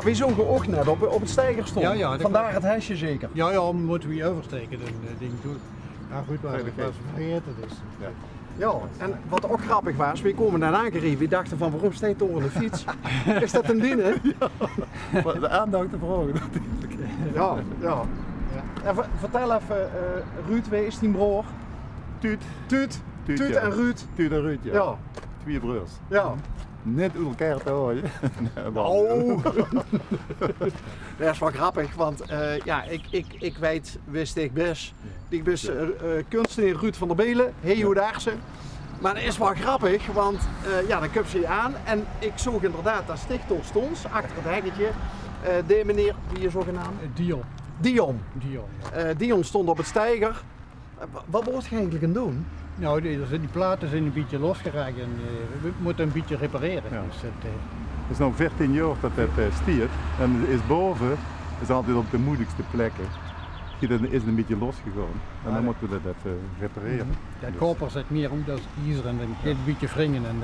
Wij zogen ook net op het steiger stond. Ja, ja, dat Vandaar klopt. het hesje zeker. Ja, ja, moeten we oversteken, dat ding toe. Ja goed, maar dat was vergeten dus. Ja, en wat ook grappig was, we komen daar aangereden. We dachten van waarom staat er een fiets? Is dat een ding, hè? Ja, de aandacht te vragen natuurlijk. Ja, ja. En vertel even, Ruud, wie is die broer? Tuut. Tuut Ja. en Ruud. Tuut en Ruud, ja. Ja. Twee broers. Ja. Net uit elkaar te houden. Oh! Dat is wel grappig, want ik wist ik best. Ik ben kunstenaar Ruud van der Belen, Heeuwdaagse. Maar dat is wel grappig, want dan kwam ze aan en ik zag inderdaad dat stichting stond, achter het hekketje. De meneer, wie is zogenaamd? Dion. Dion. Dion. Dion stond op het steiger. Wat wordt je eigenlijk aan het doen? Nou, die platen zijn een beetje losgeraakt en we moeten een beetje repareren. Ja. Dus Het is nu 14 jaar dat het stiert en is boven, is altijd op de moeilijkste plekken. Dan is het een beetje losgegaan en dan moeten we dat even repareren. dat koper zit meer uit als ijzer en dan gaat het een beetje wringen en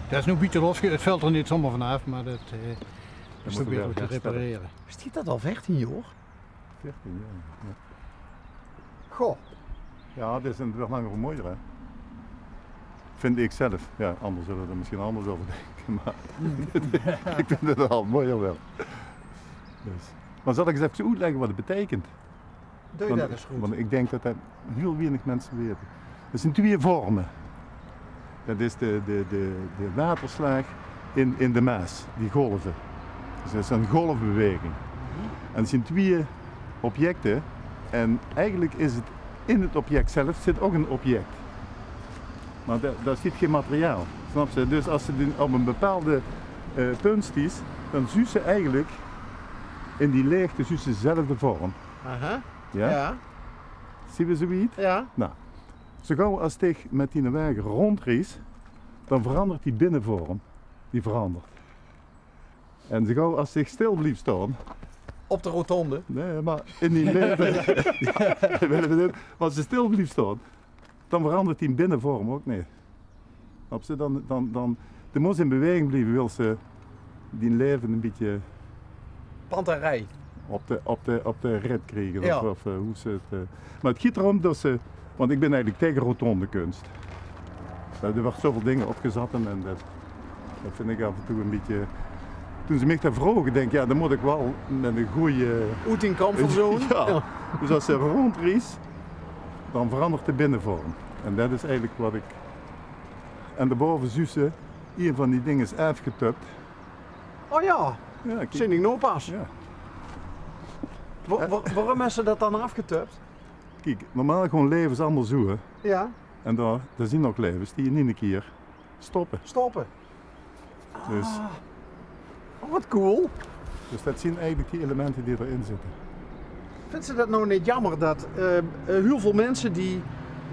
dat is nu een beetje losgegaan. Het valt er niet zomaar vanaf, maar dat is ook weer goed te repareren. Stiet dat al 14 jaar? 14 jaar. Ja. Goh. Ja, dat is een nog langer mooier, hè? Vind ik zelf. Ja, anderen zullen er misschien anders over denken, maar ik vind het al mooier wel. Dus. Maar zal ik eens even uitleggen wat het betekent? Doe je dat eens goed? Want ik denk dat heel weinig mensen weten. Er zijn twee vormen. Dat is de waterslag in de Maas, die golven. Dus dat is een golfbeweging. En er zijn twee objecten en eigenlijk is het in het object zelf zit ook een object. Maar daar zit geen materiaal, snap je? Dus als ze op een bepaalde punt stiet, dan zuigt ze eigenlijk in die leegte zuigt ze dezelfde vorm. Aha. Ja? Ja. Zien we zoiets? Ja. Nou, zo gauw als het met die wagen rondreist, dan verandert die binnenvorm. Die verandert. En zo gauw als het stil blijft staan, Op de rotonde. nee, maar in die maar als ze stil blijft staan, dan verandert die binnenvorm ook niet. Snap je? Dan de moest in beweging blijven, wil ze die leven een beetje Panterij. op de rit krijgen. Ja. Of hoe ze het, maar het gaat erom dat ze, want ik ben eigenlijk tegen rotonde kunst. Er wordt zoveel dingen opgezet en dat vind ik af en toe een beetje. Toen ze mij daar vroegen, denk ik, ja, dan moet ik wel met een goede. Uit in comfortzone. Ja. Dus als ze rondreist, dan verandert de binnenvorm. En dat is eigenlijk wat ik. En daarboven zussen, een van die dingen is afgetupt. Oh ja, Ja, kijk. zin ik nou pas. Ja. Waarom is ze dat dan afgetupt? Kijk, normaal gewoon leven is allemaal zo. Hè. Ja, En daar zien ook levens die je niet een keer stoppen. stoppen. Dus, Oh, wat cool. dus dat zijn eigenlijk die elementen die erin zitten. Vindt ze dat nou niet jammer dat heel veel mensen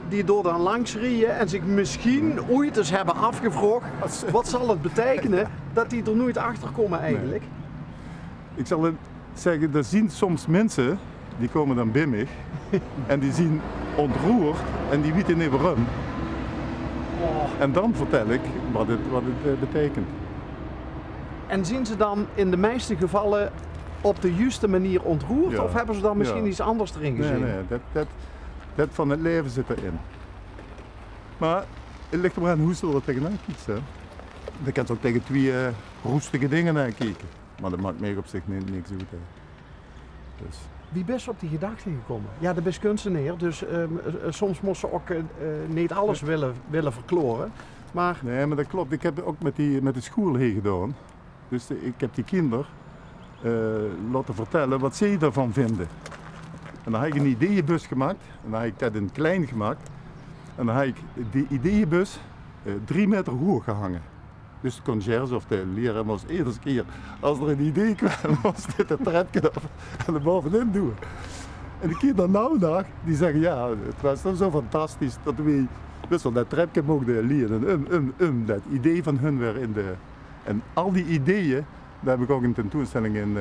die door dan langs rijden en zich misschien ooit eens hebben afgevraagd wat zal het betekenen, dat die er nooit achter komen eigenlijk? Ik zal het zeggen, er zien soms mensen, die komen dan bij mij en die zien ontroerd en die weten niet waarom. En dan vertel ik wat het betekent. En zien ze dan in de meeste gevallen op de juiste manier ontroerd Ja. of hebben ze dan misschien Ja. iets anders erin gezien? Nee, dat van het leven zit erin. Maar het ligt er maar aan hoe ze er tegenaan kijken. Dan kan ze ook tegen twee roestige dingen aan kijken. Maar dat maakt mij op zich niks uit. Hè. Dus. Wie best op die gedachte gekomen? Ja, de best kunstenaar, dus soms moest ze ook niet alles willen verkloren. Maar Nee, maar dat klopt. Ik heb het ook met de school hier gedaan. Dus ik heb die kinderen laten vertellen wat zij daarvan vinden. En dan heb ik een ideeënbus gemaakt. En dan heb ik dat in klein gemaakt. En dan heb ik die ideeënbus 3 meter hoog gehangen. Dus de conciërge of de leraar was iedere keer als er een idee kwam, was dit een trapje op en er bovenin doen. En de kinderen nou die zeggen ja, het was toch zo fantastisch dat we best wel dat trapje mochten leren. Dat idee van hun weer in de. En al die ideeën, daar heb ik ook een tentoonstelling in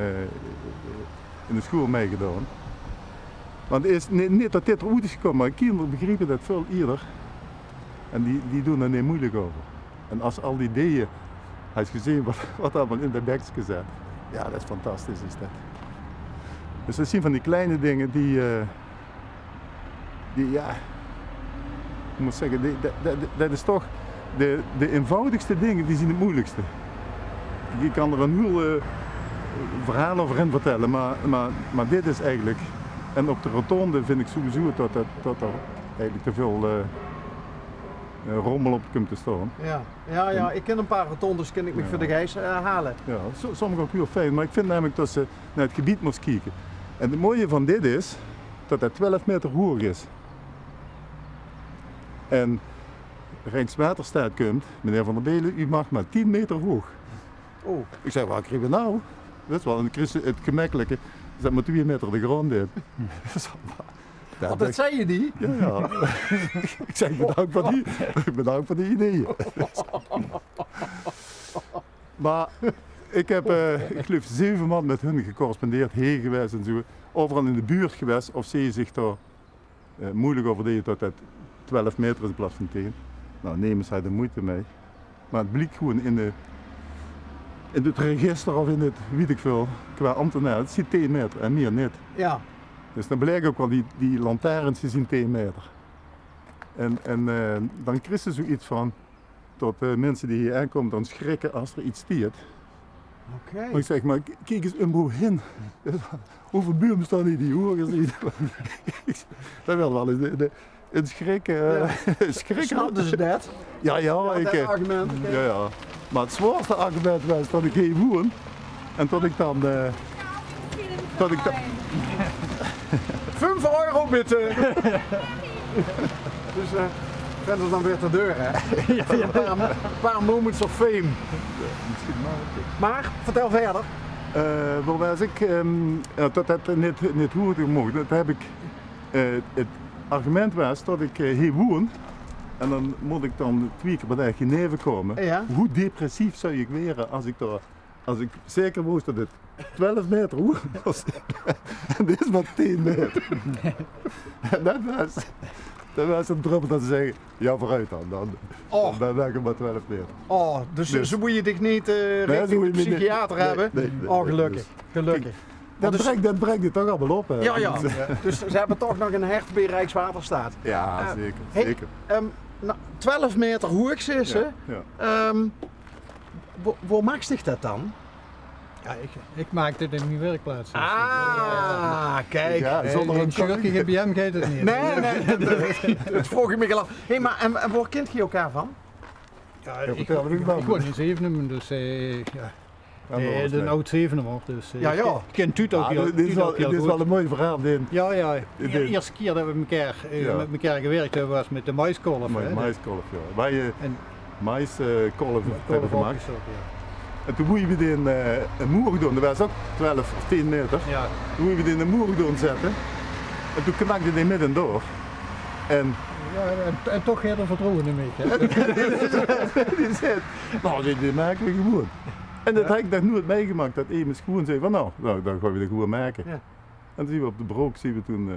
de school meegedaan. Want het is niet dat dit eruit is gekomen, maar kinderen begrijpen dat veel eerder. En die doen er niet moeilijk over. En als al die ideeën, hij is gezien wat allemaal in de bek gezet. Ja, dat is fantastisch is dat. Dus dat zien van die kleine dingen die ja, ik moet zeggen, dat is toch de eenvoudigste dingen die zijn het moeilijkste. Ik kan er een heel verhaal over in vertellen, maar dit is eigenlijk, en op de rotonde vind ik sowieso dat er eigenlijk te veel rommel op komt te staan. Ja, ik ken een paar rotondes, ken ik me voor de gijs halen. Ja, sommige ook heel fijn, maar ik vind namelijk dat ze naar het gebied moest kijken. En het mooie van dit is dat het 12 meter hoog is. En Rijkswaterstaat komt, meneer Van der Belen, u mag maar 10 meter hoog. Oh. Ik zeg, wat krijgen we nou? Dat is wel het gemakkelijke, dat maar 2 meter de grond in. Dat zei je die? Ja. Ik zeg, bedankt voor die ideeën. Maar ik heb, ik geloof 7 man met hun gecorrespondeerd, heen geweest en zo. Overal in de buurt geweest of ze zich daar moeilijk over deden dat het 12 meter is in plaats van 10. Nou, nemen zij de moeite mee. Maar het blijkt gewoon in het register of in het, weet ik veel, qua ambtenaar, het ziet 10 meter en meer niet. Ja. Dus dan blijkt ook wel die lantaarns zien 10 meter. En dan krijg je zoiets van, dat mensen die hier aankomen dan schrikken als er iets stiert. Oké. Maar ik zeg, maar kijk eens een boel in. Hoeveel buren staan hier die horen zien? Dat wil wel eens een schrik. Snapten ze dat? Ja, Dat argument. Okay. Ja. Maar het zwaarste argument was dat ik hier woon. En dat ik dan... 5 euro bitte! Dus gaan ze dan weer ter deur, hè? Een paar moments of fame. Maar, vertel verder. Waar was ik? Dat het niet goed mocht. Dat heb ik... het argument was dat ik hier woon. En dan moet ik dan 2 keer per dag in Neven komen. Ja. Hoe depressief zou ik weren als ik zeker moest dat het 12 meter hoog was. En dit is maar 10 meter. En dat was een druppel dat ze zeggen, ja vooruit dan ben ik maar 12 meter. Oh, dus ze moet je dich niet richting de psychiater hebben? Nee, oh, gelukkig. Gelukkig. Dat brengt het toch allemaal op. Hè? Ja. Dus ze hebben toch nog een hecht bij Rijkswaterstaat. Ja, zeker. 12 meter hoog is ze. Ja. Waar maakt zich dat dan? Ja, ik maak dit in mijn werkplaats. Dus kijk. Ja, zonder een gelukkig BM gaat het niet. Nee, dat vroeg ik me al af. Hey, maar en waar kent je elkaar van? Ja, ik woon in Zevenum, dus de oud Zevenum, dus ik ken Tuut ook heel goed. Dit is wel een mooi verhaal, Din. Ja, de eerste keer dat we met elkaar gewerkt hebben was met de maiskolf. Maiskolf, ja. Waar je maiskolf hebben gemaakt. En toen moest je weer in een moerdoon, dat was ook 12 of 10 meter. Ja. Toen moest je weer in een moerdoon zetten. En toen knakte die midden door. En toch heel er vertrouwen in mij. Die zei, nou die maken we gewoon. En dat heb ik nog nooit meegemaakt, dat iemand gewoon zei van nou dan gaan we dat gewoon maken. Ja. En dan zien we op de Broek, toen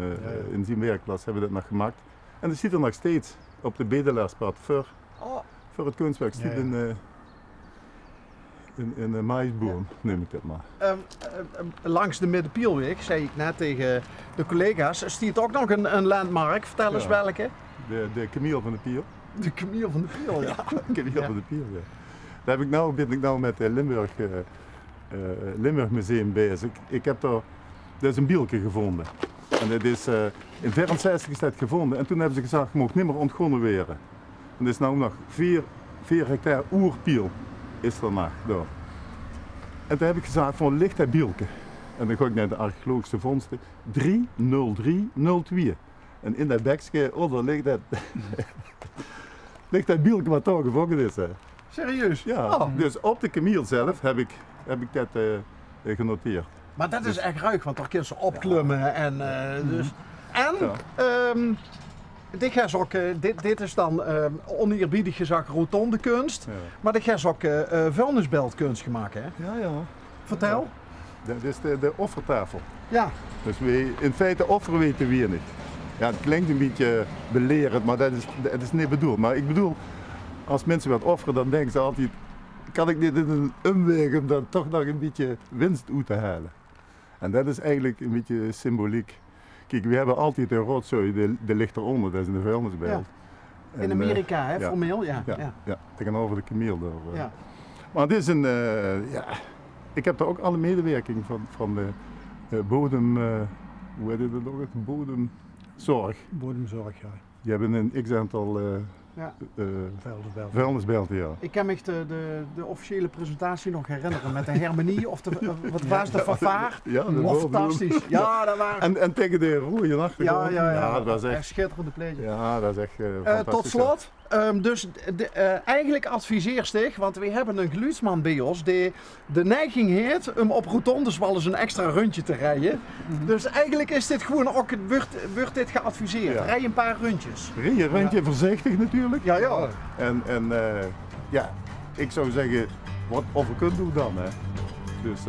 in zijn werkplaats hebben we dat nog gemaakt. En dat ziet er nog steeds op de bedelaarsplaat voor het kunstwerk. Zit in een maïsboom, noem ik dat maar. Langs de Middenpielweg, zei ik net tegen de collega's, stiert ook nog een landmark. Vertel eens welke. De Camille van de Piel. De Camille van de Piel, ja. Camille van de Piel, ja. Daar ben ik nou met het Limburg Museum bezig. Ik heb daar een bielke gevonden. En dat is in 64 is dat gevonden. En toen hebben ze gezegd, je mag niet meer ontgonnen worden. En er is nu nog 4 hectare oerpiel is er nog daar. En toen heb ik gezegd, van ligt dat bielke? En dan ga ik naar de archeologische vondsten. 30302. En in dat bekje onder ligt dat bielke wat daar gevonden is. Hè. Serieus? Ja, dus op de Camille zelf heb ik dat genoteerd. Maar dat is echt ruik, want daar kun je ze opklimmen en dus. En dit is dan oneerbiedig gezegd rotonde kunst, maar dit is ook vuilnisbeltkunst gemaakt, hè? Ja. Vertel. Ja. Dat is de offertafel. Ja. Dus in feite offeren weten we hier niet. Ja, het klinkt een beetje belerend, maar dat is niet bedoeld. Maar ik bedoel, als mensen wat offeren, dan denken ze altijd, kan ik niet in een omweg om dan toch nog een beetje winst uit te halen. En dat is eigenlijk een beetje symboliek. Kijk, we hebben altijd de rotzooi, die ligt eronder, dat is in de vuilnisbelt. Ja. In Amerika, hè, formeel, ja. Ja, tegenover de kameel daar. Ja. Maar het is een, ja, ik heb daar ook alle medewerking van de bodem, hoe heet het ook, bodemzorg. Bodemzorg, ja. Die hebben een x-aantal vuilnisbelten, ja. Ik kan me de officiële presentatie nog herinneren met de Hermenie of wat was de fanfare? Ja, fantastisch. Ja, dat waren... En tegen de rode nachten. Ja, dat was echt schitterende plezier. Ja, dat is echt fantastisch. Tot slot, dus eigenlijk adviseer Stig, want we hebben een geluidsman bij ons die de neiging heeft om op rotondes wel eens een extra rondje te rijden. Dus eigenlijk is dit gewoon ook, wordt dit geadviseerd. Ja. Rij een paar rondjes. Rij een rondje voorzichtig natuurlijk. Ja. En ja, ik zou zeggen, wat of we kunnen doen dan. Hè. Dus,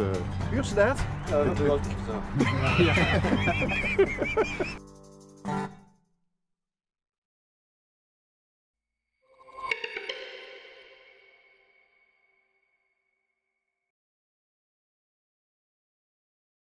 Huur ze dat? Ja, dat is wel zo.